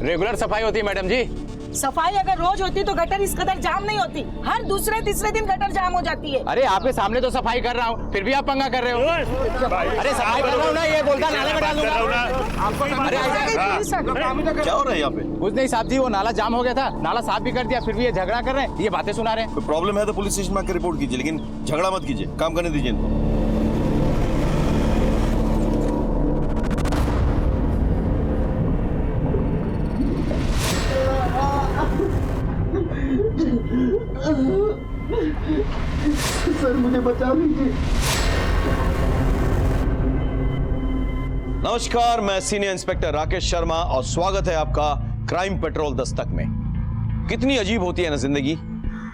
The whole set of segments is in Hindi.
रेगुलर सफाई होती है मैडम जी। सफाई अगर रोज होती तो गटर इस कदर जाम नहीं होती। हर दूसरे तीसरे दिन गटर जाम हो जाती है। अरे आपके सामने तो सफाई कर रहा हूँ, फिर भी आप पंगा कर रहे हो। अरे सफाई कर रहा हूँ ना, ये बोलता नाले में डाल दूंगा। अरे क्या हो रहा है यहाँ पे? कुछ नहीं साहब जी, वो नाला जाम हो गया था, नाला साफ भी कर दिया, फिर भी ये झगड़ा कर रहे हैं, ये बातें सुना रहे हैं। कोई प्रॉब्लम है तो पुलिस स्टेशन में आकर रिपोर्ट कीजिए, लेकिन झगड़ा मत कीजिए, काम करने दीजिए इनको। सर मुझे बचा लीजिए। नमस्कार, मैं सीनियर इंस्पेक्टर राकेश शर्मा और स्वागत है आपका क्राइम पेट्रोल दस्तक में। कितनी अजीब होती है ना जिंदगी,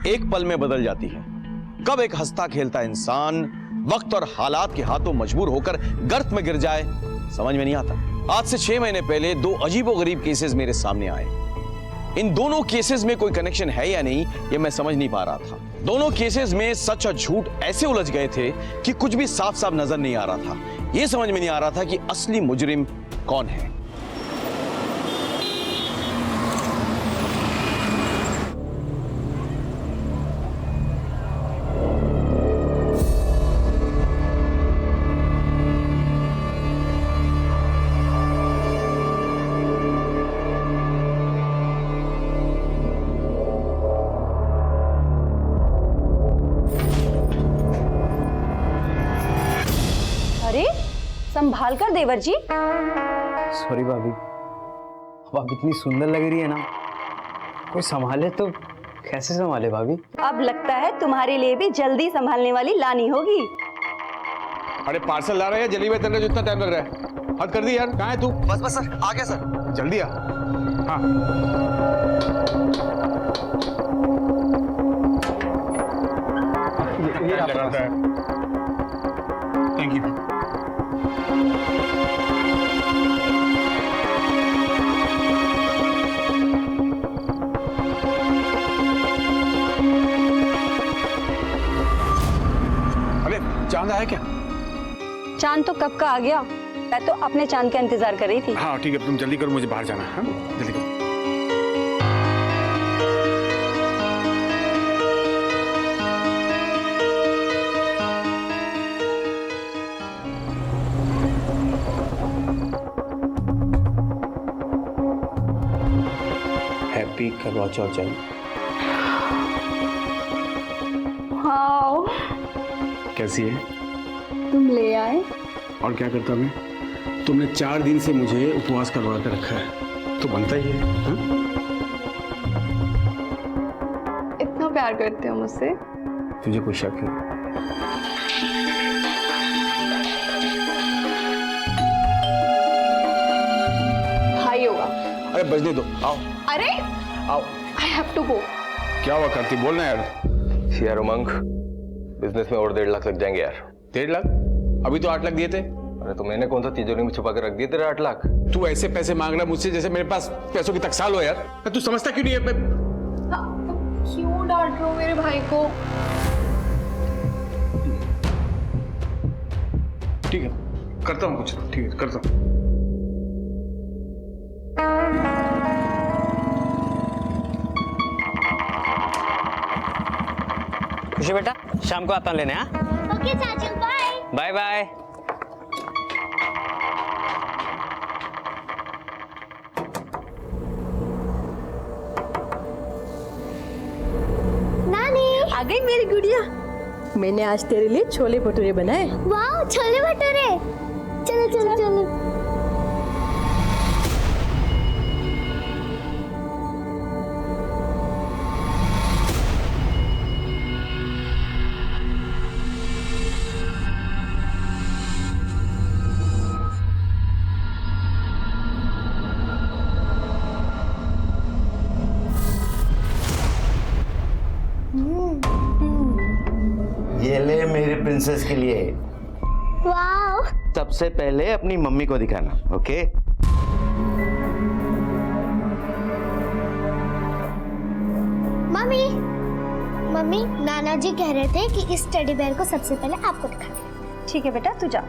एक पल में बदल जाती है। कब एक हंसता खेलता इंसान वक्त और हालात के हाथों मजबूर होकर गर्त में गिर जाए, समझ में नहीं आता। आज से 6 महीने पहले 2 अजीबोगरीब केसेस मेरे सामने आए। इन दोनों केसेस में कोई कनेक्शन है या नहीं, ये मैं समझ नहीं पा रहा था। दोनों केसेस में सच और झूठ ऐसे उलझ गए थे कि कुछ भी साफ साफ नजर नहीं आ रहा था। यह समझ में नहीं आ रहा था कि असली मुजरिम कौन है। संभाल कर देवर जी। सॉरी भाभी, अब आप इतनी सुंदर लग रही है ना, कोई संभाले तो कैसे संभाले भाभी? अब लगता है तुम्हारे लिए भी जल्दी संभालने वाली लानी होगी। अरे पार्सल ला रहे हैं, जल्दी में तेरे जितना टाइम लग रहा है। हद कर दी यार, कहाँ है तू? बस बस सर, आ गया सर। जल्दी आ। हाँ ये लगाता है। Thank you. चांद आया क्या? चांद तो कब का आ गया, मैं तो अपने चांद का इंतजार कर रही थी। हाँ ठीक है, तुम जल्दी करो, मुझे बाहर जाना है। जल्दी करो। हैप्पी करवा चौथ जन्म। हाँ कैसी है? तुम ले आए। और क्या करता मैं? तुमने 4 दिन से मुझे उपवास करवा कर रखा है, तो बनता ही है। हा? इतना प्यार करते हो मुझसे? तुझे कोई शक है? भाई होगा। अरे बजने दो, आओ अरे आओ। I have to go. क्या हुआ करती, बोलना यार। यार उमंग, बिजनेस में और 1.5 लाख लग जाएंगे यार। 1.5 लाख? अभी तो 8 लाख दिए थे। अरे तो मैंने कौन सा तिजोरी में छुपा कर रख दिए तेरे 8 लाख? तू ऐसे पैसे मांग रहा मुझसे जैसे मेरे पास पैसों की टकसाल हो यार। तू समझता क्यों नहीं है? क्यों डांट रहे हो मेरे भाई को? ठीक है, करता हूँ कुछ। ठीक है, करता हूँ। खुशी बेटा, शाम को आता हूँ लेने। हाँ ओके चाचू, बाय बाय बाय। नानी। आ गई मेरी गुड़िया। मैंने आज तेरे लिए छोले भटूरे बनाए। वाह, छोले भटूरे। चलो चलो चलो। ये ले मेरी प्रिंसेस के लिए। वाह। सबसे पहले अपनी मम्मी को दिखाना, ओके? मम्मी मम्मी, नाना जी कह रहे थे कि इस टेडी बेयर को सबसे पहले आपको दिखाना। ठीक है बेटा, तू जा।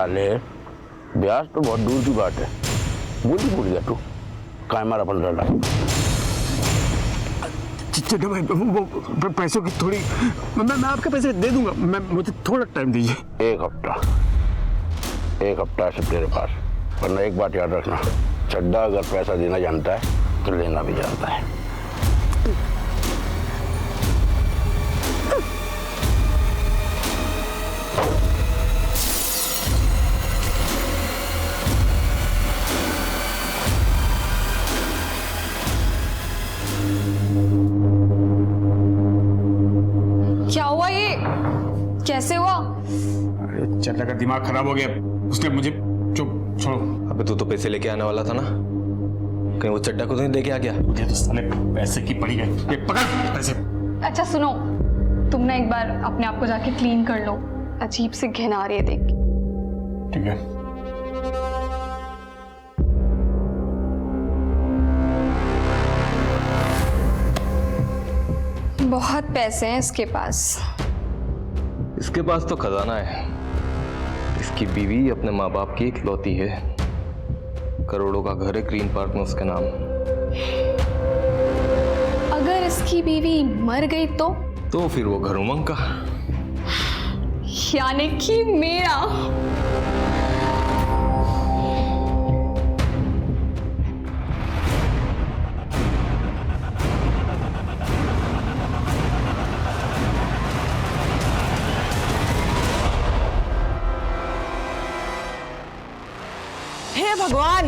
साले, ब्याज तो बहुत दूर की बात है। बोली भूल गया तू, काय मारा 15 लाख। चड्डा भाई वो पैसों की थोड़ी मैं आपके पैसे दे दूंगा, मैं मुझे थोड़ा टाइम दीजिए। एक हफ्ता है तेरे पास, वरना एक बात याद रखना, चड्डा अगर पैसा देना जानता है तो लेना भी जानता है। क्या हुआ ये? कैसे हुआ? अरे चड्डा का दिमाग खराब हो गया, उसने मुझे चुप छोड़ो। अबे तू तो पैसे लेके आने वाला था ना, कहीं वो चड्डा को तो नहीं दे के आ गया? मुझे तो साले पैसे की पड़ी गई। ये पकड़ पैसे। अच्छा सुनो, तुम ना एक बार अपने आप को जाके क्लीन कर लो, अजीब सी घिन आ रही है देख के। ठीक है। बहुत पैसे हैं इसके पास। इसके पास तो खजाना है। इसकी बीवी अपने माँ बाप की इकलौती है, करोड़ों का घर है ग्रीन पार्क में उसके नाम। अगर इसकी बीवी मर गई तो फिर वो घर उमंग का, यानी कि मेरा। हे भगवान,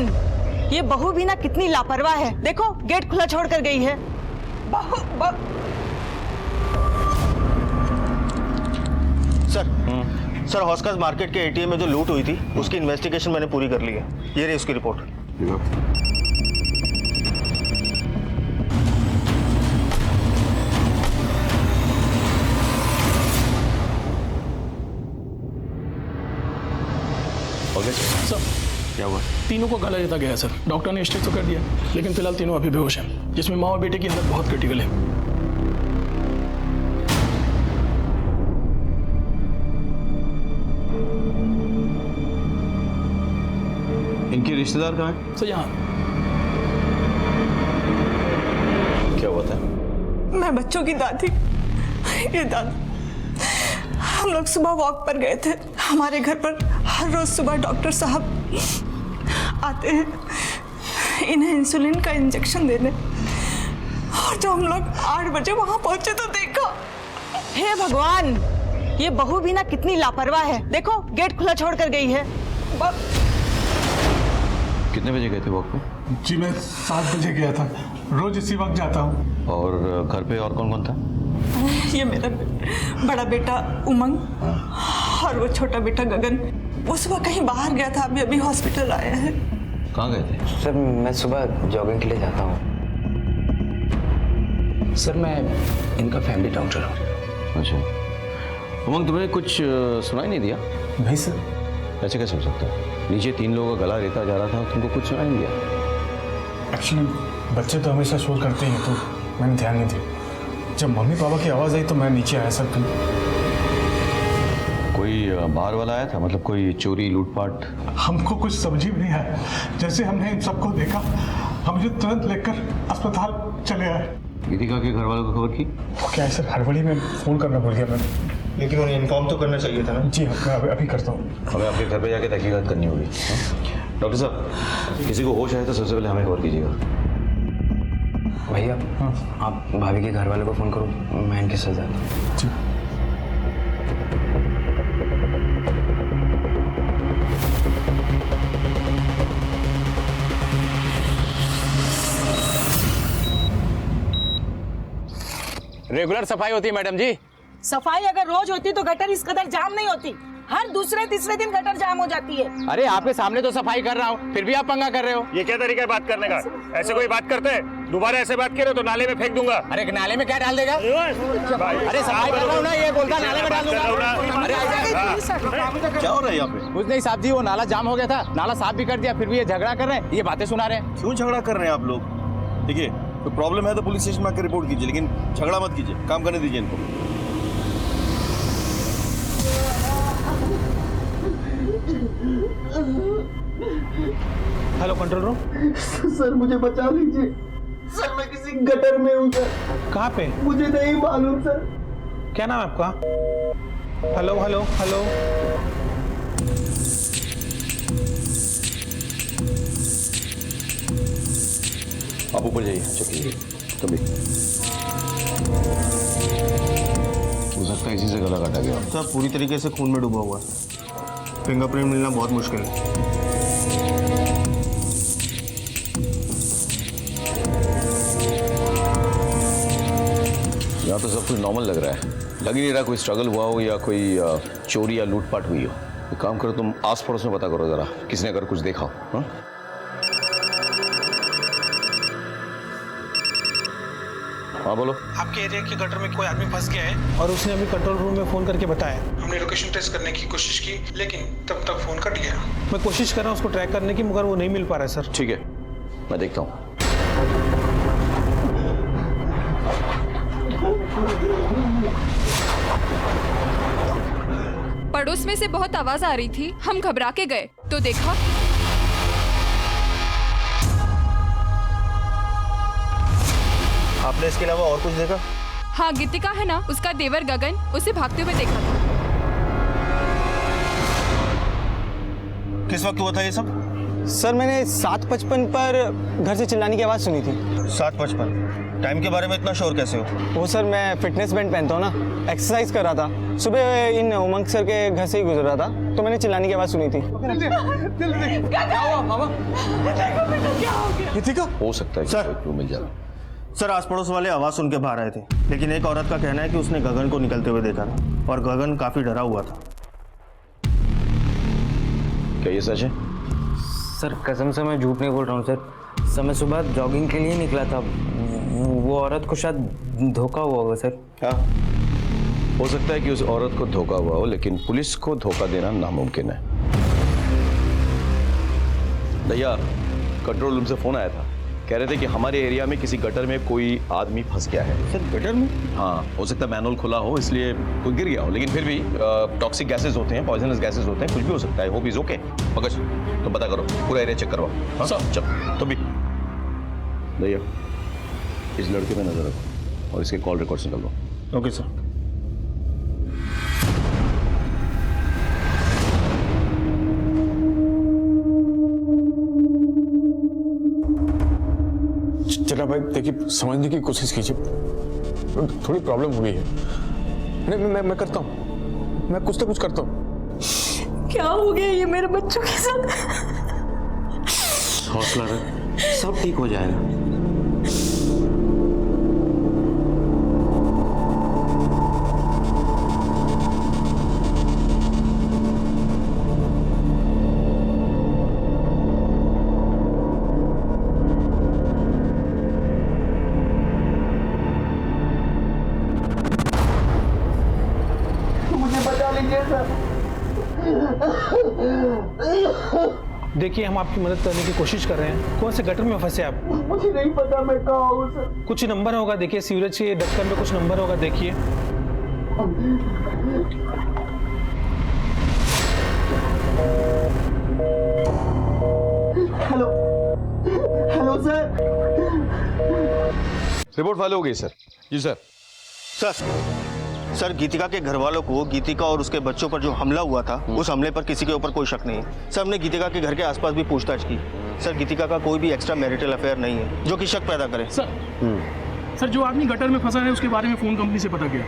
ये बहू भी ना कितनी लापरवाह है। देखो गेट खुला छोड़ कर गई है। सर हॉस्कर्स मार्केट के एटीएम में जो लूट हुई थी उसकी इन्वेस्टिगेशन मैंने पूरी कर ली है। ये रही उसकी रिपोर्ट। सर क्या हुआ? तीनों को गला देता गया है सर। डॉक्टर ने स्टेज तो कर दिया, लेकिन फिलहाल तीनों अभी बेहोश हैं, जिसमें माँ और बेटे की हालत बहुत क्रिटिकल है। इनके रिश्तेदार कहाँ हैं? सर यहाँ। क्या हुआ था? मैं बच्चों की दादी। ये दादी, हम लोग सुबह वॉक पर गए थे। हमारे घर पर हर रोज सुबह डॉक्टर साहब आते हैं इन्हें इंसुलिन का इंजेक्शन देने, और जब हम लोग 8 बजे वहां पहुंचे तो देखा। हे भगवान, ये बहू भी ना कितनी लापरवाह है। देखो गेट खुला छोड़ कर गई है। कितने बजे गए थे वॉक पे? जी मैं 7 बजे गया था, रोज इसी वक्त जाता हूँ। और घर पे और कौन कौन था? ये मेरा बड़ा बेटा उमंग और वो छोटा बेटा गगन। वो सुबह कहीं बाहर गया था, अभी अभी हॉस्पिटल आया है। कहाँ गए थे? सर मैं सुबह जॉगिंग के लिए जाता हूँ। सर मैं इनका फैमिली डॉक्टर हूँ। अच्छा उमंग, तुम्हें कुछ सुनाई नहीं दिया? नहीं सर। ऐसे कैसे हो सकता है? नीचे 3 लोगों का गला रेता जा रहा था, तुमको कुछ सुनाई नहीं दिया? एक्चुअली बच्चे तो हमेशा शोर करते हैं, तो मैंने ध्यान नहीं दिया। जब मम्मी पापा की आवाज़ आई तो मैं नीचे आया सर। कोई बाहर वाला आया था? मतलब कोई चोरी लूटपाट? हमको कुछ समझ ही नहीं आया। जैसे हमने इन सबको देखा, हम मुझे तुरंत लेकर अस्पताल चले आए। गीतिका के घर वालों को खबर की? वो क्या है सर, हड़बड़ी में फ़ोन करना भूल गया मैंने। लेकिन उन्हें इन्फॉर्म तो करना चाहिए था ना। जी मैं अभी करता हूँ। हमें आपके घर पे जाके तहकीकात करनी होगी। डॉक्टर साहब, किसी को होश आए तो सबसे पहले हमें खबर कीजिएगा। भैया आप भाभी के घर वालों को फ़ोन करो, मैं इनके साथ जाता हूँ। जी। रेगुलर सफाई होती है मैडम जी। सफाई अगर रोज होती तो गटर इस कदर जाम नहीं होती। हर दूसरे तीसरे दिन गटर जाम हो जाती है। अरे आपके सामने तो सफाई कर रहा हूँ, फिर भी आप पंगा कर रहे हो। ये क्या तरीका है बात करने का? ऐसे कोई बात करते हैं? दोबारा ऐसे बात करे तो नाले में फेंक दूंगा। अरे नाले में क्या डाल देगा? अरे सफाई कर रहा हूँ ना, ये बोलता नाले में डाल दूंगा। अरे क्या हो रहा है यहाँ पे? कुछ नहीं साहब जी, वो नाला जाम हो गया था, नाला साफ भी कर दिया, फिर भी ये झगड़ा कर रहे हैं, ये बातें सुना रहे हैं। क्यों झगड़ा कर रहे हैं आप लोग? देखिए तो प्रॉब्लम है तो पुलिस स्टेशन में आकर रिपोर्ट कीजिए, लेकिन झगड़ा मत कीजिए, काम करने दीजिए इनको। Hello control room. सर मुझे बचा लीजिए सर, मैं किसी गटर में हूँ सर। कहाँ पे? मुझे नहीं मालूम सर। क्या नाम है आपका? Hello hello hello. आप ऊपर जाइए, चेक कीजिए। कभी हो सकता है इसी से गला काटा गया। सर पूरी तरीके से खून में डूबा हुआ है, फिंगरप्रिंट मिलना बहुत मुश्किल है। यहाँ तो सब कुछ नॉर्मल लग रहा है, लग ही नहीं रहा कोई स्ट्रगल हुआ हो या कोई चोरी या लूटपाट हुई हो। एक काम करो, तुम आस पड़ोस में पता करो जरा, किसने अगर कुछ देखा हो। हाँ? हाँ बोलो। आपके एरिया के गटर में कोई आदमी फंस गया है और उसने अभी कंट्रोल रूम में फोन करके बताया। हमने लोकेशन ट्रेस करने की कोशिश की लेकिन तब तक फोन कट गया। मैं कोशिश कर रहा हूँ उसको ट्रैक करने की, मगर वो नहीं मिल पा रहा है सर। ठीक है, मैं देखता हूँ। पड़ोस में से बहुत आवाज आ रही थी, हम घबरा के गए तो देखा आपने इसके अलावा और कुछ देखा? हाँ, गीतिका है ना, उसका देवर गगन उसे भागते हुए देखा था। किस वक्त हुआ था ये सब? सर मैंने 7:55 पर घर से चिल्लाने की आवाज़ सुनी थी। 7:55? टाइम के बारे में इतना श्योर कैसे हो? वो सर मैं फिटनेस बैंड पहनता हूँ ना, एक्सरसाइज कर रहा था। सुबह इन उमंग सर के घर से ही गुजर रहा था तो मैंने चिल्लाने की आवाज़ सुनी थी। क्या हुआ मामा? गीतिका? हो सकता है सर क्यों मिल जाए। सर आस पड़ोस वाले आवाज सुन के बाहर आए थे, लेकिन एक औरत का कहना है कि उसने गगन को निकलते हुए देखा था और गगन काफी डरा हुआ था। क्या ये सच है? सर कसम से मैं झूठ नहीं बोल रहा हूँ सर मैं सुबह जॉगिंग के लिए निकला था। वो औरत को शायद धोखा हुआ होगा सर। हाँ, हो सकता है कि उस औरत को धोखा हुआ हो, लेकिन पुलिस को धोखा देना नामुमकिन है। भैया कंट्रोल रूम से फोन आया था, कह रहे थे कि हमारे एरिया में किसी गटर में कोई आदमी फंस गया है। सर गटर में? हाँ, हो सकता है मैनुअल खुला हो इसलिए कोई गिर गया हो, लेकिन फिर भी टॉक्सिक गैसेस होते हैं, पॉइजनस गैसेस होते हैं, कुछ भी हो सकता है। Hope is okay. पकड़, तो पता करो, पूरा एरिया चेक करवाओ। हाँ चल, तो भी भैया इस लड़के पे नजर रखो और इसके कॉल रिकॉर्ड्स निकाल दो। Okay sir. चला भाई देखिए, समझने की कोशिश कीजिए, थोड़ी प्रॉब्लम हो गई है। मैं करता हूँ, मैं कुछ ना कुछ करता हूँ। क्या हो गया ये मेरे बच्चों के साथ? हौसला रख, सब ठीक हो जाएगा। देखिए हम आपकी मदद करने की कोशिश कर रहे हैं। कौन से गटर में फंसे आप? मुझे नहीं पता मैं कहाँ हूँ सर। कुछ नंबर होगा, देखिए सीवरेज के ढक्कन में कुछ नंबर होगा, देखिए। Hello hello sir. Report file हो गई सर। जी सर। सर गीतिका के घर वालों को गीतिका और उसके बच्चों पर जो हमला हुआ था, उस हमले पर किसी के ऊपर कोई शक नहीं है। सर हमने गीतिका के घर के आसपास भी पूछताछ की। सर गीतिका का कोई भी एक्स्ट्रा मैरिटल अफेयर नहीं है जो कि शक पैदा करे। सर जो आदमी गटर में फंसा है उसके बारे में फोन कंपनी से पता किया।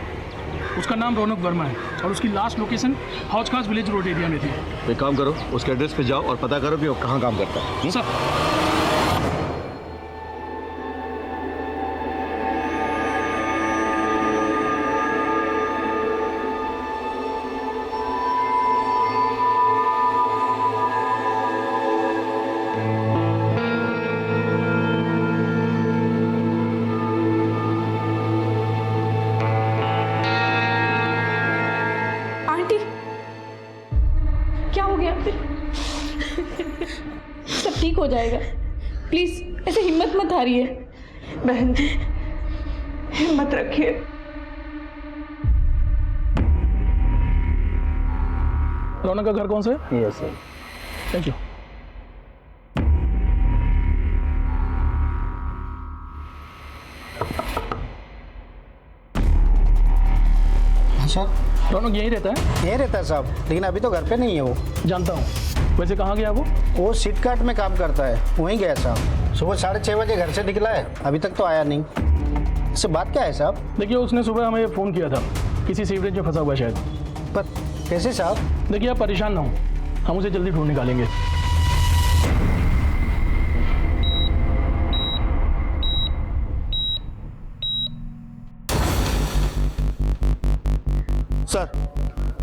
उसका नाम रौनक वर्मा है और उसकी लास्ट लोकेशन हौज खास विलेज रोड एरिया में थी। एक काम करो, उसके एड्रेस पे जाओ और पता करो कि वो कहाँ काम करता है। सर सब ठीक हो जाएगा, प्लीज ऐसे हिम्मत मत हारिए। बहन जी हिम्मत रखिए। रौनक का घर कौन सा है? Yes sir. Thank you. Sir Raunak यहीं रहता है? यहीं रहता है साहब, लेकिन अभी तो घर पे नहीं है वो। जानता हूँ। वैसे कहाँ गया वो? वो सिटकाट में काम करता है, वहीं गया साहब। सुबह 6:30 बजे घर से निकला है, अभी तक तो आया नहीं। इससे बात क्या है साहब? देखिए उसने सुबह हमें फ़ोन किया था, किसी सीवरेज में फंसा हुआ शायद। पर कैसे साहब? देखिए आप परेशान ना हो, हम उसे जल्दी ढूंढ निकालेंगे।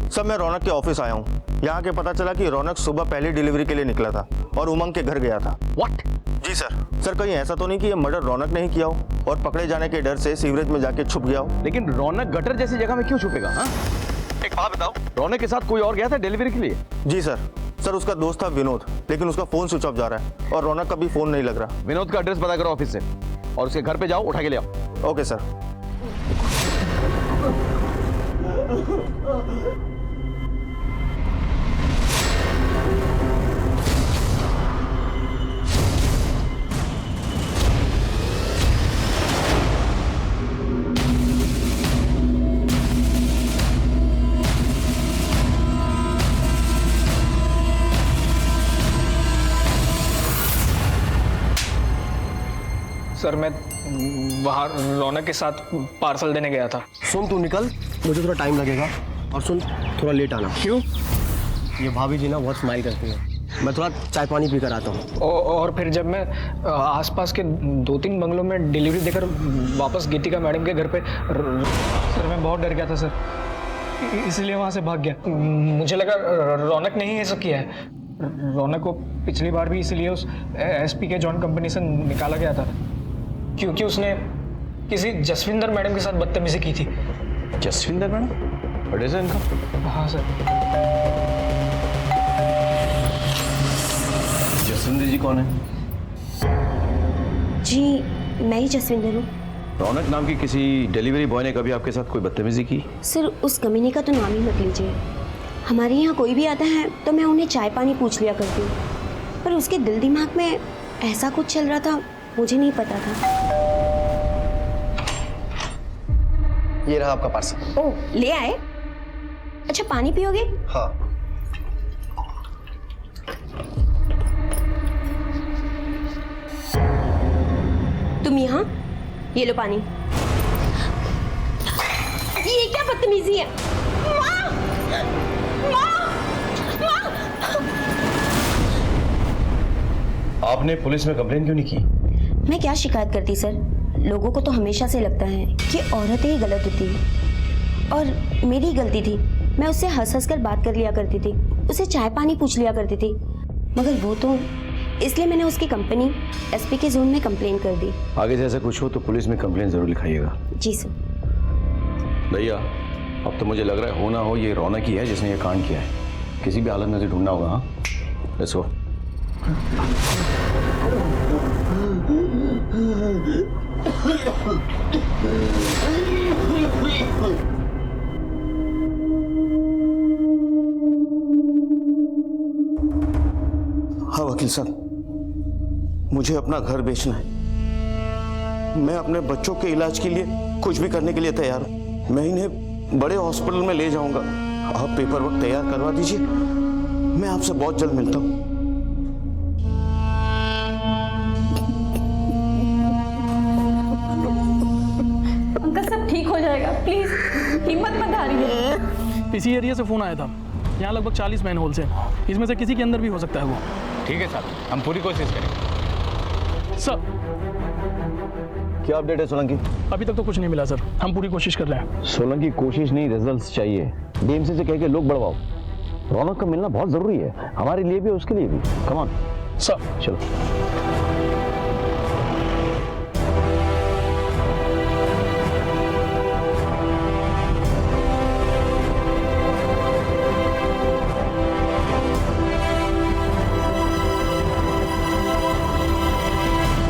सर मैं रौनक के ऑफिस आया हूँ। यहाँ के पता चला कि रौनक सुबह पहली डिलीवरी के लिए निकला था और उमंग के घर गया था। व्हाट? जी सर कहीं ऐसा तो नहीं कि ये मर्डर रौनक ने ही किया हो और पकड़े जाने के डर से सीवरेज में जाके छुप गया हो? लेकिन रौनक गटर जैसी जगह में क्यों छुपेगा? हाँ, एक बात बताओ, रौनक के साथ कोई और गया था डिलीवरी के लिए? जी सर उसका दोस्त था विनोद, लेकिन उसका फोन स्विच ऑफ जा रहा है और रौनक का भी फोन नहीं लग रहा। विनोद का एड्रेस पता करो ऑफिस से और उसके घर पे जाओ, उठा के ले आओ। Okay sir. सर मैं बाहर रौनक के साथ पार्सल देने गया था। सुन तू निकल, मुझे थोड़ा टाइम लगेगा। और सुन, थोड़ा लेट आना। क्यों? ये भाभी जी ना बहुत स्माइल करती है, मैं थोड़ा चाय पानी पी कर आता हूँ। और फिर जब मैं आसपास के 2-3 बंगलों में डिलीवरी देकर वापस गीतिका मैडम के घर पे सर मैं बहुत डर गया था सर, इसलिए वहाँ से भाग गया। मुझे लगा रौनक ने ही ये सब किया है। रौनक को पिछली बार भी इसलिए उस एसपी के जॉन कंपनी से निकाला गया था क्योंकि उसने किसी जसविंदर मैडम के साथ बदतमीजी की थी। जसविंदर मैडम? बड़े से इनका? हाँ सर। जसविंदर जी कौन है? जी मैं ही जसविंदर हूँ। रौनक नाम की किसी डिलीवरी बॉय ने कभी आपके साथ कोई बदतमीजी की? सर उस कमीने का तो नाम ही मत लीजिए। हमारे यहाँ कोई भी आता है तो मैं उन्हें चाय पानी पूछ लिया करती हूँ, पर उसके दिल दिमाग में ऐसा कुछ चल रहा था, मुझे नहीं पता था। ये रहा आपका पार्सल। ओह ले आए? अच्छा पानी पियोगे? हाँ। तुम यहाँ? ये लो पानी। ये क्या बदतमीजी है? माँ! माँ! माँ! आपने पुलिस में कंप्लेन क्यों नहीं की? मैं क्या शिकायत करती सर, लोगों को तो हमेशा से लगता है कि औरतें ही गलत होती हैं और मेरी गलती थी। मैं उससे हंस हंस कर बात कर लिया करती थी, उसे चाय पानी पूछ लिया करती थी, मगर वो तो, इसलिए मैंने उसकी कंपनी एसपी के जोन में कंप्लेन कर दी। आगे से ऐसा कुछ हो तो पुलिस में कंप्लेन जरूर लिखाइएगा। जी सर। भैया अब तो मुझे लग रहा है हो ना हो ये रौनक ही है जिसने ये कांड किया है। किसी भी हालत में उसे ढूंढना होगा। हाँ लेट्स गो। हाँ वकील साहब, मुझे अपना घर बेचना है। मैं अपने बच्चों के इलाज के लिए कुछ भी करने के लिए तैयार हूं। मैं इन्हें बड़े हॉस्पिटल में ले जाऊंगा। आप पेपर वर्क तैयार करवा दीजिए, मैं आपसे बहुत जल्द मिलता हूं। अंकल सब ठीक हो जाएगा, प्लीज हिम्मत मत हारिए। इसी एरिया से फोन आया था, यहाँ लगभग 40 मैन होल्स हैं, इसमें से किसी के अंदर भी हो सकता है वो। ठीक है सर, हम पूरी कोशिश करेंगे। सर क्या अपडेट है सोलंकी? अभी तक तो कुछ नहीं मिला सर, हम पूरी कोशिश कर रहे हैं। सोलंकी कोशिश नहीं, रिजल्ट्स चाहिए। डीएमसी से कह के लोग बढ़वाओ। रौनक का मिलना बहुत जरूरी है, हमारे लिए भी उसके लिए भी। Come on sir. चलो।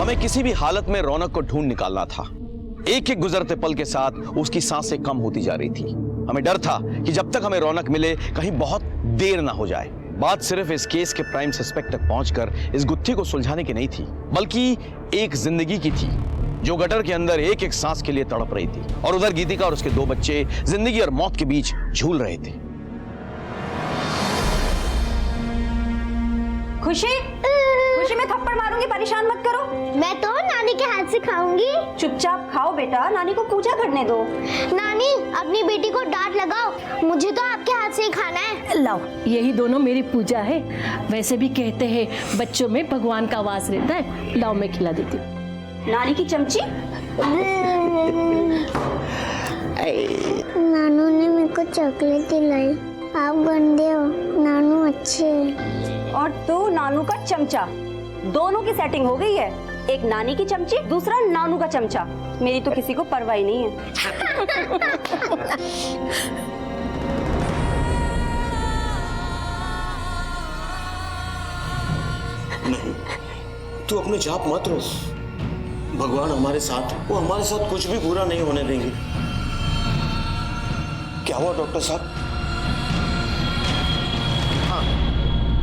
हमें किसी भी हालत में रौनक को ढूंढ निकालना था। एक एक गुजरते पल के साथ उसकी सांसें कम होती जा रही थी। हमें डर था कि जब तक हमें रौनक मिले कहीं बहुत देर ना हो जाए। बात सिर्फ इस केस के प्राइम सस्पेक्ट तक पहुंचकर इस गुत्थी को सुलझाने की नहीं थी, बल्कि एक जिंदगी की थी जो गटर के अंदर एक एक सांस के लिए तड़प रही थी, और उधर गीतिका और उसके 2 बच्चे जिंदगी और मौत के बीच झूल रहे थे। खुशी, खुशी मैं थप्पड़ मारूंगी, परेशान मत करो। मैं तो नानी के हाथ से खाऊंगी। चुपचाप खाओ बेटा, नानी को पूजा करने दो। नानी अपनी बेटी को डांट लगाओ, मुझे तो आपके हाथ से ही खाना है। लाओ, यही दोनों मेरी पूजा है। वैसे भी कहते हैं बच्चों में भगवान का वास रहता है। लाओ मैं खिला देती हूँ। नानी की चमची। नानू ने मेरे को चॉकलेट दिलाई। आप गंदे हो, नानू अच्छे हैं। और तू नानू का चमचा। दोनों की सेटिंग हो गई है, एक नानी की चमची, दूसरा नानू का चमचा। मेरी तो किसी को परवाह ही नहीं है। नहीं, तू अपने जाप मत रो। भगवान हमारे साथ, वो हमारे साथ कुछ भी बुरा नहीं होने देंगे। क्या हुआ डॉक्टर साहब? हाँ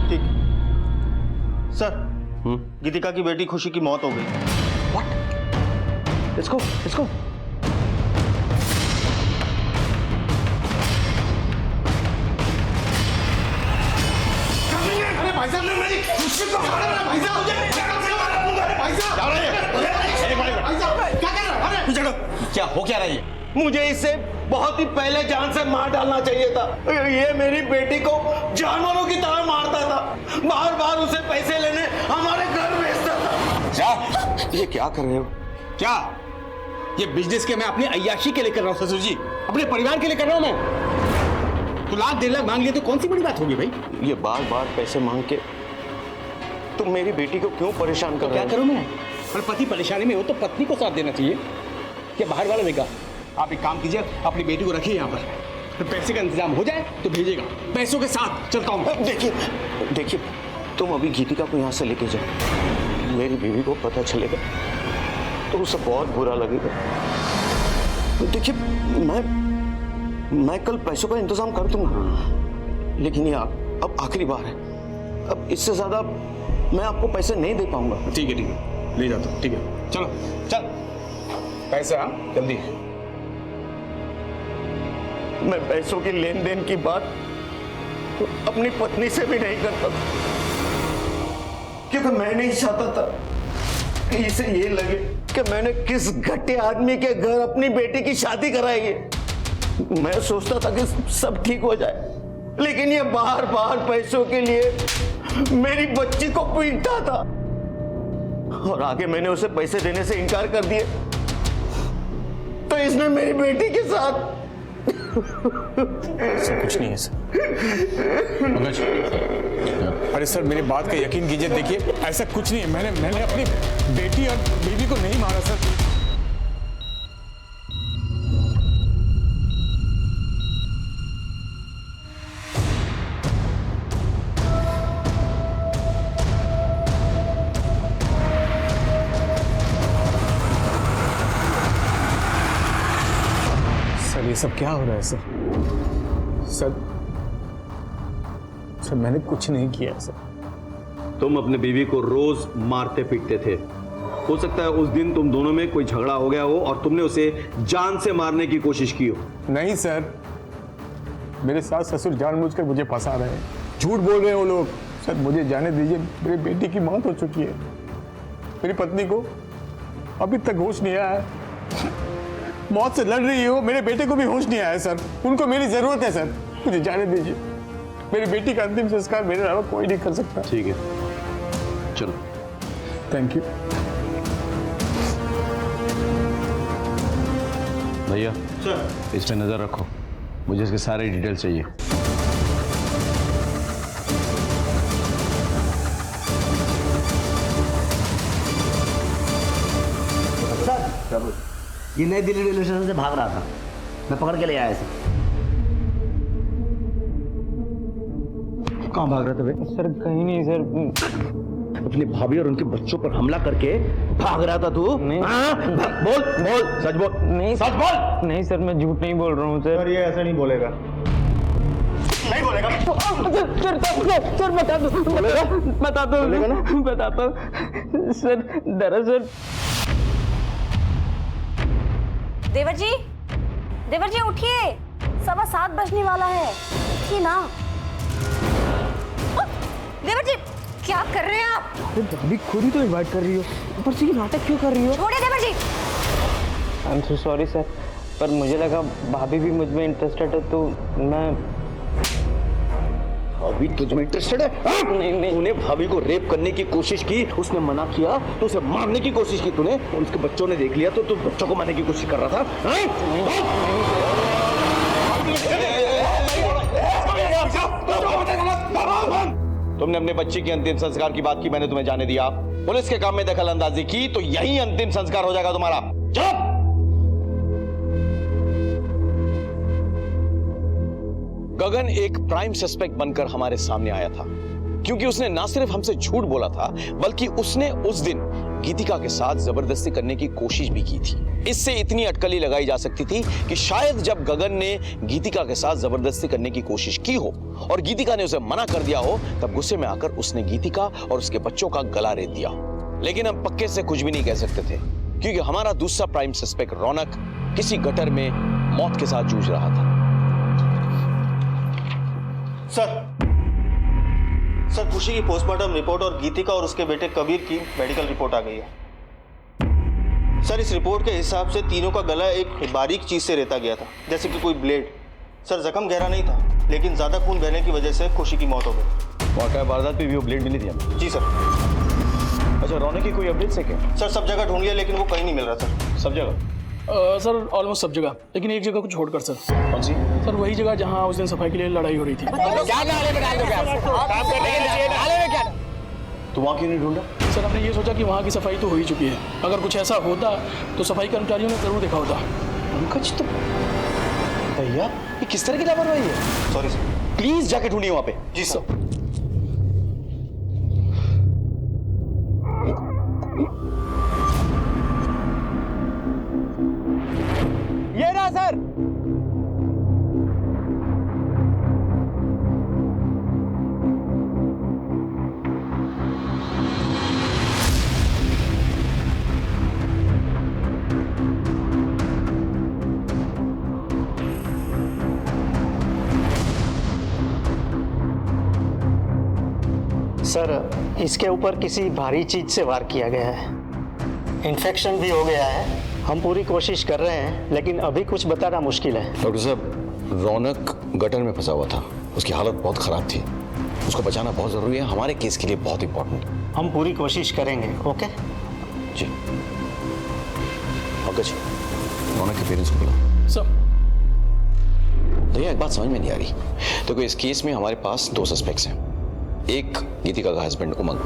ठीक सर, गीतिका की बेटी खुशी की मौत हो गई। Let's go, let's go. अरे भाई साहब, मेरी खुशी को मारा ना भाई साहब, मुझे भाई साहब क्या हो रहा है? भाई साहब क्या कर रहा है? चलो, क्या हो क्या रही है? मुझे इसे बहुत ही पहले जान से मार डालना चाहिए था। ये मेरी बेटी को जानवरों की तरह मारता था, बार बार उसे पैसे लेने हमारे घर भेजता था। क्या? ये क्या कर रहे हो? क्या ये बिजनेस के मैं अपनी अय्याशी के लिए कर रहा हूँ ससुर जी, अपने परिवार के लिए कर रहा हूँ मैं। तो लाख 1.5 लाख मांग लिए तो कौन सी बड़ी बात होगी भाई? ये बार बार पैसे मांग के तुम मेरी बेटी को क्यों परेशान कर रहे हो? क्या करूँ मैं? पर पति परेशानी में हो तो पत्नी को साथ देना चाहिए, क्या बाहर वाला देगा? आप एक काम कीजिए, अपनी बेटी को रखिए यहाँ पर, तो पैसे का इंतजाम हो जाए तो भेजेगा, पैसों के साथ चलता हूँ। देखिए तुम अभी गीतिका को यहाँ से लेके जाओ। मेरी बीवी को पता चलेगा तो उसे बहुत बुरा लगेगा। देखिए मैं कल पैसों का इंतजाम कर दूंगा, लेकिन ये अब आखिरी बार है। अब इससे ज्यादा मैं आपको पैसे नहीं दे पाऊंगा। ठीक है, ले जाता हूँ। ठीक है, चलो चल, पैसे हाँ जल्दी। मैं पैसों की लेन देन की बात तो अपनी पत्नी से भी नहीं करता, क्योंकि मैं नहीं चाहता था कि इसे ये लगे कि मैंने किस घटिया आदमी के घर अपनी बेटी की शादी कराई है। मैं सोचता था कि सब ठीक हो जाए, लेकिन ये बार बार पैसों के लिए मेरी बच्ची को पीटता था, और आगे मैंने उसे पैसे देने से इनकार कर दिए तो इसने मेरी बेटी के साथ ऐसा कुछ नहीं है सर। पंकज, अरे सर मेरी बात का यकीन कीजिए, देखिए ऐसा कुछ नहीं है। मैंने अपनी बेटी और बीवी को नहीं मारा सर। सर ये सब क्या हो रहा है सर? सर मैंने कुछ नहीं किया सर। तुम अपने बीवी को रोज मारते पीटते थे। हो सकता है उस दिन तुम दोनों में कोई झगड़ा हो गया हो और तुमने उसे जान से मारने की कोशिश की हो। नहीं सर, मेरे सास ससुर जानबूझकर मुझे फंसा रहे हैं, झूठ बोल रहे हैं वो लोग। सर मुझे जाने दीजिए, मेरी बेटी की मौत हो चुकी है। मेरी पत्नी को अभी तक होश नहीं आया है, मौत से लड़ रही हो। मेरे बेटे को भी होश नहीं आया सर, उनको मेरी जरूरत है सर, मुझे जाने दीजिए। मेरी बेटी का अंतिम संस्कार मेरे अलावा कोई नहीं कर सकता। ठीक है, चलो। थैंक यू भैया। सर इस पे नजर रखो, मुझे इसके सारे डिटेल चाहिए। सर ये नई दिल्ली रेलवे स्टेशन से भाग रहा था, मैं पकड़ के ले आया इसे। कहाँ भाग रहा था भाई? सर कहीं नहीं सर। अपनी भाभी और उनके बच्चों पर हमला करके भाग रहा था तू? नहीं। बोल बोल, सच बोल। नहीं सच बोल। नहीं सर, मैं झूठ नहीं बोल रहा हूँ सर। ये ऐसा नहीं बोलेगा। नहीं बोलेगा? सर बता दो, बताता हूँ सर। दरअसल देवर जी उठिए, 7:15 बजने वाला है। उठिए ना। देवर जी क्या कर रहे हैं आप? भाभी खुद ही तो इनवाइट कर रही हो, ऊपर से ये नाटक क्यों कर रही हो? छोड़िए देवर जी। I am so sorry sir, पर मुझे लगा भाभी भी मुझ में इंटरेस्टेड है तो मैं। भाभी तुझ में इंटरेस्टेड है? नहीं, तूने भाभी को रेप करने की कोशिश की, उसने मना किया तो उसे मारने की कोशिश की तूने, और उसके बच्चों ने देख लिया तो तू बच्चों को मारने की कोशिश कर रहा था। तुमने अपने बच्चे के अंतिम संस्कार की बात की, मैंने तुम्हें जाने दिया। पुलिस के काम में दखल अंदाजी की तो यही अंतिम संस्कार हो जाएगा तुम्हारा। चुप! गगन एक प्राइम सस्पेक्ट बनकर हमारे सामने आया था, क्योंकि उसने ना सिर्फ हमसे झूठ बोला था, बल्कि उसने उस दिन गीतिका के साथ जबरदस्ती करने की कोशिश भी की थी। इससे इतनी अटकली लगाई जा सकती थी कि शायद जब गगन ने गीतिका के साथ जबरदस्ती करने की कोशिश की हो और गीतिका ने उसे मना कर दिया हो, तब गुस्से में आकर उसने गीतिका और उसके बच्चों का गला रेत दिया हो। लेकिन हम पक्के से कुछ भी नहीं कह सकते थे, क्योंकि हमारा दूसरा प्राइम सस्पेक्ट रौनक किसी गटर में मौत के साथ जूझ रहा था। सर, खुशी की पोस्टमार्टम रिपोर्ट और गीतिका और उसके बेटे कबीर की मेडिकल रिपोर्ट आ गई है। सर, इस रिपोर्ट के हिसाब से तीनों का गला एक बारीक चीज से रेता गया था, जैसे कि कोई ब्लेड। सर, जख्म गहरा नहीं था, लेकिन ज्यादा खून बहने की वजह से खुशी की मौत हो गई। वाकई वारदात पे भी वो ब्लेड मिली थी हमें? जी सर। अच्छा, रौनक की कोई अपडेट्स है क्या? सर, सब जगह ढूंढ लिया लेकिन वो कहीं नहीं मिल रहा सर। सब जगह? सर ऑलमोस्ट सब जगह, लेकिन एक जगह को छोड़कर सर। कौन सी? सर वही जगह जहाँ उस दिन सफाई के लिए लड़ाई हो रही थी। तो वहाँ क्यों नहीं ढूंढा? सर हमने ये सोचा कि वहाँ की सफाई तो हो ही चुकी है, अगर कुछ ऐसा होता तो सफाई कर्मचारियों ने जरूर देखा होता। पंकज, तो भैया ये किस तरह की लापरवाही है? Sorry sir. प्लीज जाके ढूंढिए वहाँ पे। जी सर। ये रहा सर। सर, इसके ऊपर किसी भारी चीज से वार किया गया है, इन्फेक्शन भी हो गया है। हम पूरी कोशिश कर रहे हैं, लेकिन अभी कुछ बताना मुश्किल है। डॉक्टर साहब, रौनक गटर में फंसा हुआ था, उसकी हालत बहुत खराब थी, उसको बचाना बहुत जरूरी है, हमारे केस के लिए बहुत इंपॉर्टेंट। हम पूरी कोशिश करेंगे। ओके जी। पंकज, रौनक के पेरेंट्स को बुलाओ। सर। भैया एक बात समझ में नहीं आ रही, देखो इस केस में हमारे पास 2 सस्पेक्ट्स हैं। एक गीतिका का हस्बैंड उमंग,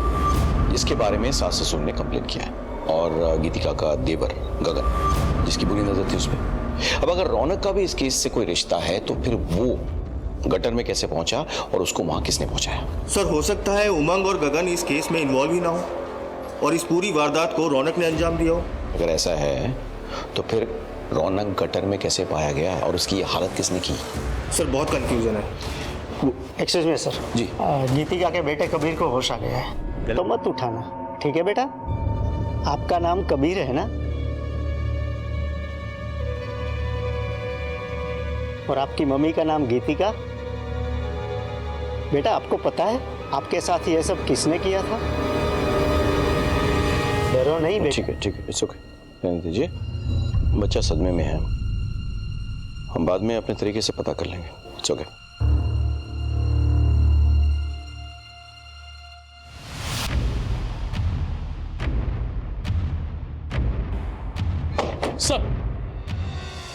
जिसके बारे में सास ससुर ने कंप्लेन किया है, और गीतिका का देवर गगन, जिसकी बुरी नजर थी उस पर। अब अगर रौनक का भी इस केस से कोई रिश्ता है तो फिर वो गटर में कैसे पहुंचा और उसको वहां किसने पहुंचाया? सर, हो सकता है उमंग और गगन इस केस में इन्वॉल्व ही ना हो और इस पूरी वारदात को रौनक ने अंजाम दिया हो। अगर ऐसा है तो फिर रौनक गटर में कैसे पाया गया और उसकी ये हालत किसने की? सर, बहुत कंफ्यूजन है। Excuse me sir. जी। गीतिका के बेटे कबीर को होश आ गया है, तो मत उठाना, ठीक है बेटा? आपका नाम कबीर है ना? और आपकी मम्मी का नाम गीतिका। बेटा, आपको पता है आपके साथ ये सब किसने किया था? डरो नहीं बेटा। ठीक है, इट्स ओके, रहने दीजिए। बच्चा सदमे में है, हम बाद में अपने तरीके से पता कर लेंगे। It's okay.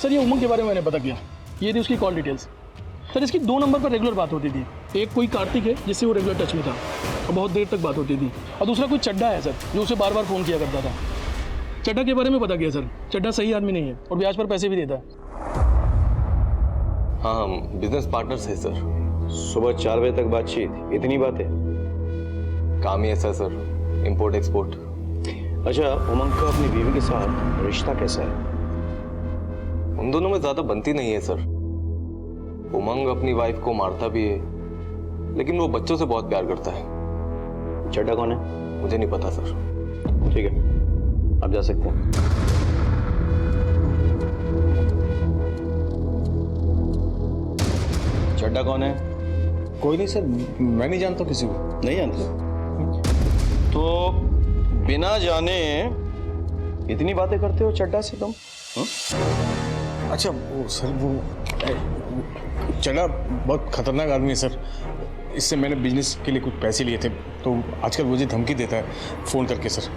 सर ये उमंग के बारे में मैंने पता किया, ये थी उसकी कॉल डिटेल्स। सर इसकी 2 नंबर पर रेगुलर बात होती थी, एक कोई कार्तिक है जिससे वो रेगुलर टच में था और बहुत देर तक बात होती थी, और दूसरा कोई चड्डा है सर जो उसे बार बार फ़ोन किया करता था। चड्डा के बारे में पता किया सर, चड्डा सही आदमी नहीं है और ब्याज पर पैसे भी देता है। हाँ, हम बिजनेस पार्टनर्स हैं सर। सुबह 4 बजे तक बातचीत, इतनी बातें? काम ही ऐसा सर, इंपोर्ट एक्सपोर्ट। अच्छा, उमंग का अपनी बीवी के साथ रिश्ता कैसा है? उन दोनों में ज्यादा बनती नहीं है सर। उमंग अपनी वाइफ को मारता भी है, लेकिन वो बच्चों से बहुत प्यार करता है। चड्डा कौन है? मुझे नहीं पता सर। ठीक है, आप जा सकते हैं। चड्डा कौन है? कोई नहीं सर, मैं नहीं जानता किसी को। नहीं जानते? तो बिना जाने इतनी बातें करते हो चड्डा से तुम? अच्छा वो सर, वो चड्डा बहुत खतरनाक आदमी है सर। इससे मैंने बिजनेस के लिए कुछ पैसे लिए थे, तो आजकल मुझे धमकी देता है फ़ोन करके सर।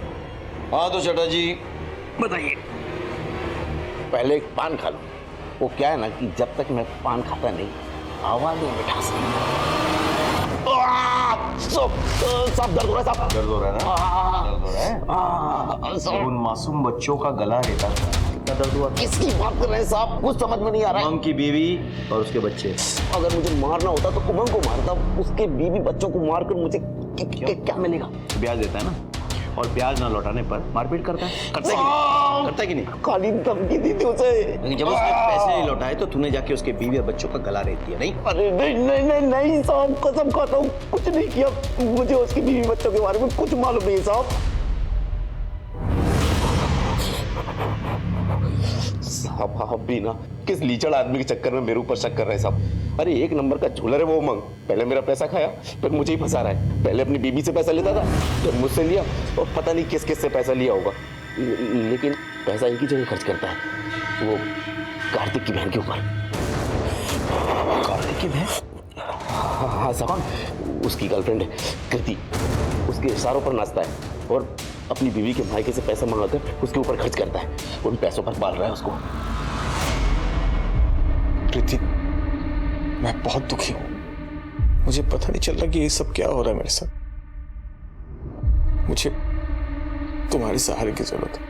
हाँ तो चड्डा जी बताइए। पहले एक पान खा लो। वो क्या है ना कि जब तक मैं पान खाता नहीं, आवाज नहीं मिठा सब दर्द हो रहा है, सब दर्द हो रहा है ना? दर्द हो रहा है? उन मासूम बच्चों का गला रेता था। कितना दर्द हुआ? किसकी बात कर रहे हैं साहब? कुछ समझ में नहीं आ रहा है। उमंग की बीवी और उसके बच्चे। अगर मुझे मारना होता तो उमंग को मारता, उसके बीवी बच्चों को मारकर मुझे क्या मिलेगा? ब्याज देता है ना, और ब्याज ना लौटाने पर मारपीट करता है। करता है कि नहीं? खाली धमकी दी थी उसे। लेकिन जब उसने पैसे नहीं लौटाए तो तूने जाके उसके बीवी और बच्चों का गला रेत दिया, नहीं? अरे नहीं साहब, कसम खाता हूँ कुछ नहीं किया। मुझे उसकी बीवी बच्चों के बारे में कुछ मालूम नहीं साहब। साहब आप भी ना किस लीचड़ आदमी के चक्कर में मेरे ऊपर शक कर रहे हैं साहब। अरे एक नंबर का झूलर है वो उमंग। पहले मेरा पैसा खाया, फिर मुझे ही फंसा रहा है। पहले अपनी बीबी से पैसा लेता था, फिर मुझसे लिया, और पता नहीं किस किस से पैसा लिया होगा। लेकिन पैसा एक ही जगह खर्च करता है, वो कार्तिक की बहन के ऊपर। कार्तिक की बहन? हाँ साहब, उसकी गर्लफ्रेंड है कृति। उसके इशारों पर नाचता है और अपनी बीवी के मायके से पैसा मंगाकर उसके ऊपर खर्च करता है। उन पैसों पर पाल रहा है उसको। प्रीति, मैं बहुत दुखी हूं। मुझे पता नहीं चल रहा कि ये सब क्या हो रहा है मेरे साथ। मुझे तुम्हारे सहारे की जरूरत है।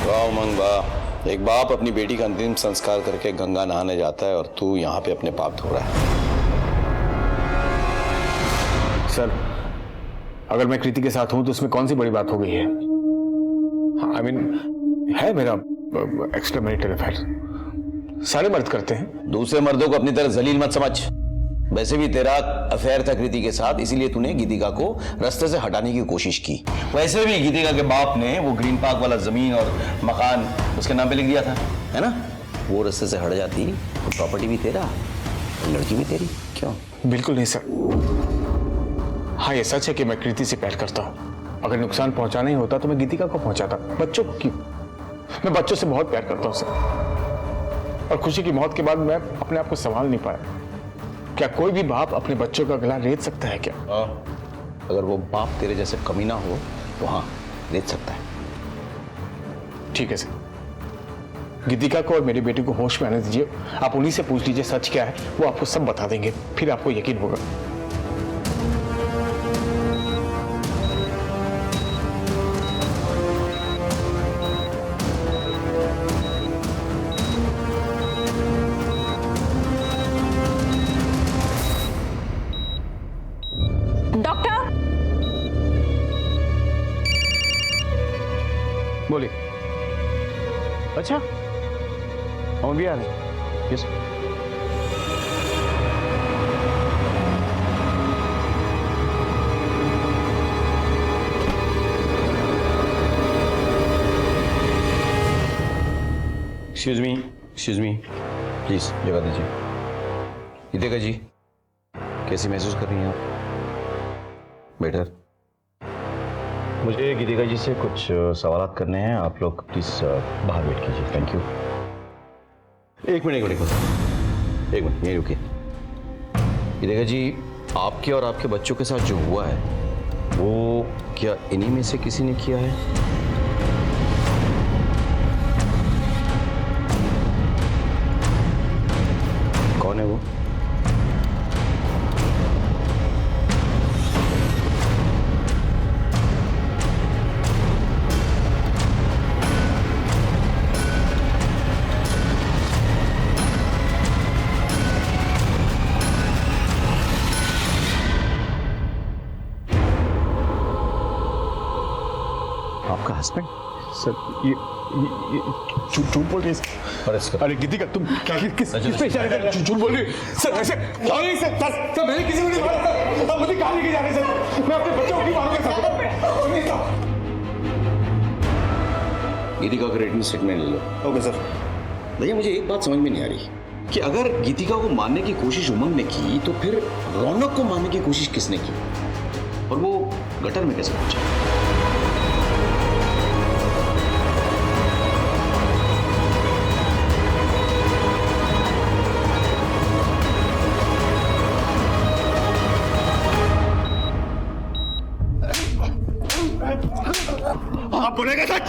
वाह उमंग वाह, एक बाप अपनी बेटी का अंतिम संस्कार करके गंगा नहाने जाता है और तू यहाँ पे अपने पाप धो रहा है। सर, अगर मैं कृति के साथ हूं तो उसमें कौन सी बड़ी बात हो गई है? आई मीन है मेरा एक्स्ट्रा मैरिटल अफेयर, सारे मर्द करते हैं। दूसरे मर्दों को अपनी तरह जलील मत समझ। वैसे भी तेरा अफेयर था कृति के साथ, इसीलिए तूने गीतिका को रास्ते से हटाने की कोशिश की। वैसे भी गीतिका के बाप ने वो ग्रीन पार्क वाला जमीन और मकान उसके नाम पे लिख दिया था, है ना? वो रास्ते से हट जाती तो प्रॉपर्टी भी तेरा, लड़की भी तेरी। क्यों? बिल्कुल नहीं सर। हाँ ये सच है कि मैं कृति से प्यार करता हूँ। अगर नुकसान पहुंचाना ही होता तो मैं गीतिका को पहुंचाता। बच्चों को क्यों? मैं बच्चों से बहुत प्यार करता हूँ सर। और खुशी की मौत के बाद मैं अपने आप को संभाल नहीं पाया। क्या कोई भी बाप अपने बच्चों का गला रेत सकता है क्या? अगर वो बाप तेरे जैसे कमीना हो तो हाँ, रेत सकता है। ठीक है सर, गीतिका को और मेरी बेटी को होश में आने दीजिए। आप उन्हीं से पूछ लीजिए सच क्या है, वो आपको सब बता देंगे, फिर आपको यकीन होगा। बोलिए। अच्छा, हम भी आ रहे हैं। यस। एक्सक्यूज मी, प्लीज जगह दीजिए। गीतिका जी, कैसी महसूस कर रही हैं आप? बेटर। मुझे गीतिका जी से कुछ सवाल करने हैं। आप लोग प्लीज बाहर वेट कीजिए। Thank you. एक मिनट यहीं रुकिए। गीतिका जी, आपके और आपके बच्चों के साथ जो हुआ है वो क्या इन्हीं में से किसी ने किया है? कौन है वो? हस्बैंड? सर ये झूठ बोल रही है। अरे गीतिका तुम क्या किस पे इशारे कर रहे हो? झूठ बोल रही हो सर। ऐसे नहीं सर मैंने किसी को नहीं मारा सर। मुझे कहाँ लेके जा रहे सर? मैं अपने बच्चों की मारूंगा सर। गीतिका का रिटन स्टेटमेंट ले लो। Okay sir. भैया मुझे एक बात समझ में नहीं आ रही कि अगर गीतिका को मारने की कोशिश उमंग ने की तो फिर रौनक को मारने की कोशिश किसने की और वो गटर में कैसे पहुंचा? आप बोलेगा सच?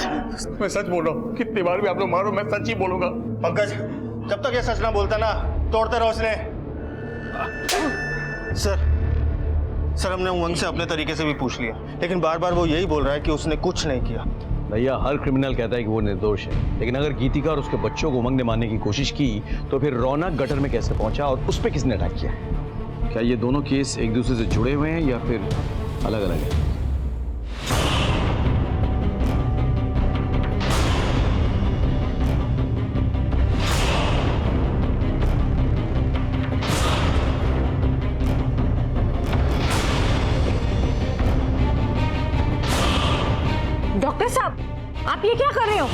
मैं सच बोल रहा हूँ। कितनी बार भी आप लोग मारो मैं सच ही बोलूंगा। पंकज जब तक ये सच ना बोलता ना तोड़ते रहो उसने। सर हमने उमंग से अपने तरीके से भी पूछ लिया लेकिन बार बार वो यही बोल रहा है कि उसने कुछ नहीं किया। भैया हर क्रिमिनल कहता है कि वो निर्दोष है, लेकिन अगर गीतिका और उसके बच्चों को उमंग ने मारने की कोशिश की तो फिर रौनक गटर में कैसे पहुंचा और उस पर किसने अटैक किया? क्या ये दोनों केस एक दूसरे से जुड़े हुए हैं या फिर अलग अलग है? डॉक्टर साहब आप ये क्या कर रहे हो?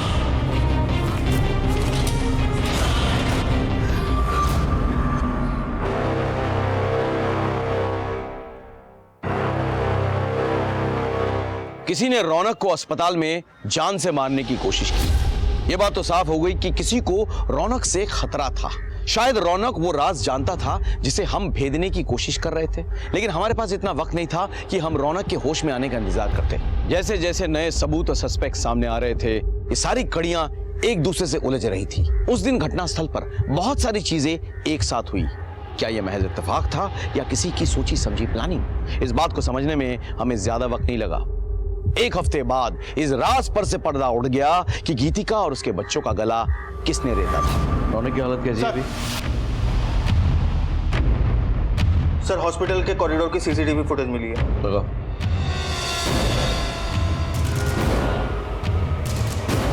किसी ने रौनक को अस्पताल में जान से मारने की कोशिश की। यह बात तो साफ हो गई कि किसी को रौनक से खतरा था। शायद रौनक वो राज जानता था जिसे हम भेदने की कोशिश कर रहे थे, लेकिन हमारे पास इतना वक्त नहीं था कि हम रौनक के होश में आने का इंतजार करते। जैसे जैसे नए सबूत और सस्पेक्ट सामने आ रहे थे, ये सारी कड़ियां एक दूसरे से उलझ रही थी। उस दिन घटनास्थल पर बहुत सारी चीजें एक साथ हुई। क्या यह महज इत्तेफाक था या किसी की सोची समझी प्लानिंग? इस बात को समझने में हमें ज्यादा वक्त नहीं लगा। एक हफ्ते बाद इस राज पर से पर्दा उड़ गया कि गीतिका और उसके बच्चों का गला किसने रेता था। रौनक की हालत कैसी है अभी? सर हॉस्पिटल के कॉरिडोर की सीसीटीवी फुटेज मिली है।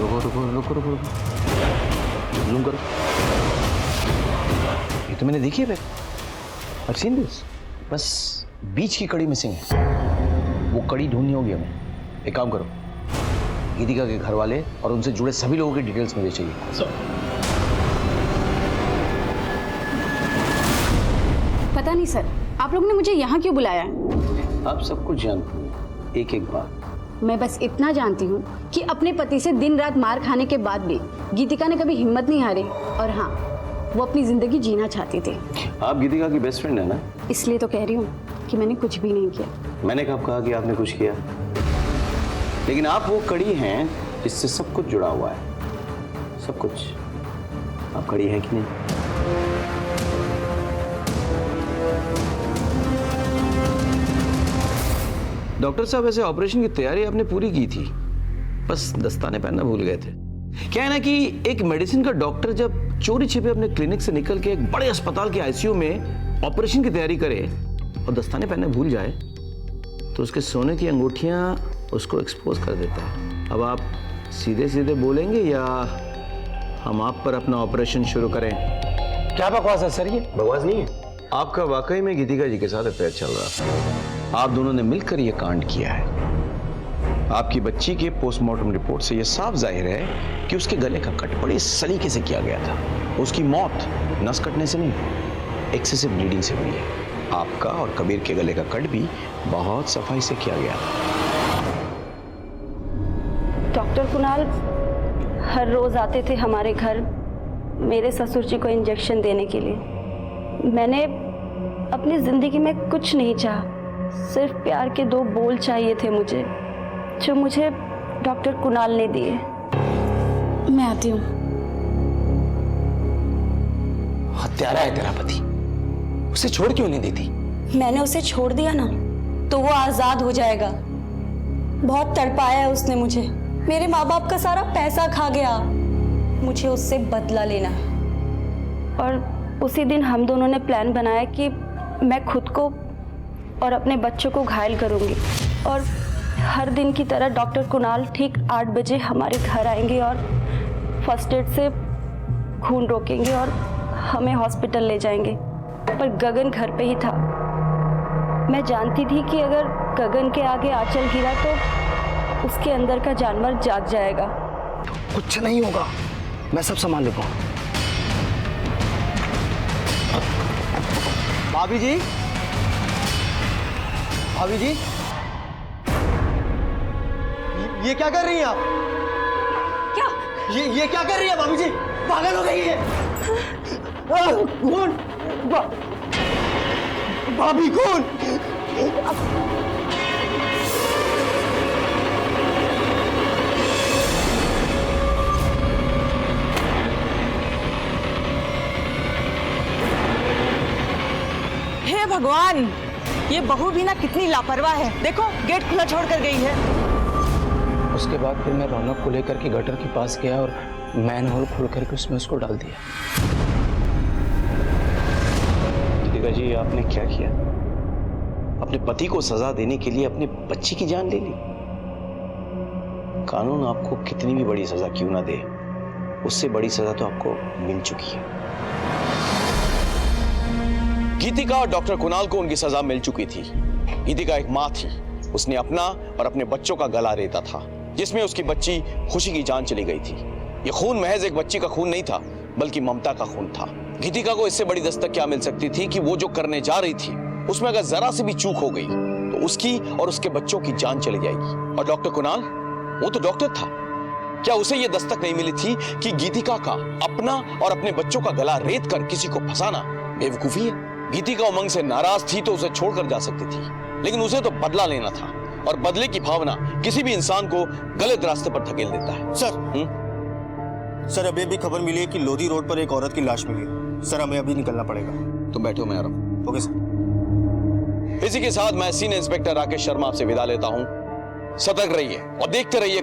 रुको रुको रुको रुको रुको जूम करो। ये तो मैंने देखी है। I've seen this। बस बीच की कड़ी मिसिंग है। वो कड़ी ढूंढनी होगी हमें। एक काम करो, गीतिका के घर वाले और उनसे जुड़े सभी लोगों की डिटेल्स मुझे चाहिए। पता नहीं सर आप लोग ने मुझे यहाँ क्यों बुलाया है? आप सब कुछ जानते हैं, एक एक बात। मैं बस इतना जानती हूँ कि अपने पति से दिन रात मार खाने के बाद भी गीतिका ने कभी हिम्मत नहीं हारी और हाँ वो अपनी जिंदगी जीना चाहती थी। आप गीतिका की बेस्ट फ्रेंड है ना? इसलिए तो कह रही हूँ कि मैंने कुछ भी नहीं किया। मैंने कब कहा कि आपने कुछ किया? लेकिन आप वो कड़ी हैं जिससे सब कुछ जुड़ा हुआ है। सब कुछ। आप कड़ी हैं कि नहीं? डॉक्टर साहब ऐसे ऑपरेशन की तैयारी आपने पूरी की थी, बस दस्ताने पहनना भूल गए थे। क्या है ना कि एक मेडिसिन का डॉक्टर जब चोरी छिपे अपने क्लिनिक से निकल के एक बड़े अस्पताल के आईसीयू में ऑपरेशन की तैयारी करे और दस्ताने पहनना भूल जाए तो उसके सोने की अंगूठियां उसको एक्सपोज कर देता है। अब आप सीधे सीधे बोलेंगे या हम आप पर अपना ऑपरेशन शुरू करें? क्या बकवास है सर? ये बकवास नहीं है। आपका वाकई में गीतिका जी के साथ अफेयर चल रहा था। आप दोनों ने मिलकर यह कांड किया है। आपकी बच्ची के पोस्टमार्टम रिपोर्ट से यह साफ जाहिर है कि उसके गले का कट बड़े सलीके से किया गया था। उसकी मौत नस कटने से नहीं, एक्सेसिव ब्लीडिंग से हुई है। आपका और कबीर के गले का कट भी बहुत सफाई से किया गया था। डॉक्टर कुणाल हर रोज आते थे हमारे घर मेरे ससुर जी को इंजेक्शन देने के लिए। मैंने अपनी जिंदगी में कुछ नहीं चाहा, सिर्फ प्यार के 2 बोल चाहिए थे मुझे, जो मुझे डॉक्टर कुणाल ने दिए। मैं आती हूँ। हत्यारा है तेरा पति, उसे छोड़ क्यों नहीं देती? मैंने उसे छोड़ दिया ना तो वो आजाद हो जाएगा। बहुत तड़पाया है उसने मुझे, मेरे माँ बाप का सारा पैसा खा गया। मुझे उससे बदला लेना है। और उसी दिन हम दोनों ने प्लान बनाया कि मैं खुद को और अपने बच्चों को घायल करूंगी और हर दिन की तरह डॉक्टर कुणाल ठीक 8 बजे हमारे घर आएंगे और फर्स्ट एड से खून रोकेंगे और हमें हॉस्पिटल ले जाएंगे। पर गगन घर पे ही था। मैं जानती थी कि अगर गगन के आगे आंचल गिरा तो उसके अंदर का जानवर जाग जाएगा। कुछ नहीं होगा, मैं सब संभाल लूंगा। भाभी जी, भाभी जी, ये क्या कर रही हैं आप? क्या? ये क्या कर रही है भाभी जी? पागल हो गई है? कौन? भाभी कौन? हे भगवान, ये बहू भी ना कितनी लापरवाह है। देखो गेट खुला छोड़ कर गई है। उसके बाद फिर मैं रौनक को लेकर के गटर के पास गया और मैन होल खोल करके उसमें उसको डाल दिया। गीतिका जी, आपने क्या किया? अपने पति को सजा देने के लिए अपने बच्ची की जान ले ली। कानून आपको कितनी भी बड़ी सजा क्यों ना दे, उससे बड़ी सजा तो आपको मिल चुकी है। गीतिका और डॉक्टर कुणाल को उनकी सजा मिल चुकी थी। गीतिका एक मां थी। उसने अपना और अपने बच्चों का गला रेता था, जिसमें उसकी बच्ची खुशी की जान चली गई थी। यह खून महज एक बच्ची का खून नहीं था, बल्कि ममता का खून था। गीतिका को इससे बड़ी दस्तक क्या मिल सकती थी कि वो जो करने जा रही थी उसमें अगर जरा सी भी चूक हो गई तो उसकी और उसके बच्चों की जान चली जाएगी। और डॉक्टर कुणाल, वो तो डॉक्टर था, क्या उसे यह दस्तक नहीं मिली थी कि गीतिका का अपना और अपने बच्चों का गला रेत कर किसी को फंसाना बेवकूफी है? गीतिका उमंग से नाराज थी तो उसे छोड़कर जा सकती थी, लेकिन उसे तो बदला लेना था, और बदले की भावना किसी भी इंसान को गलत रास्ते पर धकेल देता है। सर अभी अभी खबर मिली है कि लोधी रोड पर एक औरत की लाश मिली है। सर हमें अभी निकलना पड़ेगा। तुम बैठो, मैं आ रहा हूं। Okay sir. इसी के साथ मैं सीनियर इंस्पेक्टर राकेश शर्मा आपसे विदा लेता हूं। सतर्क रहिए और देखते रहिए।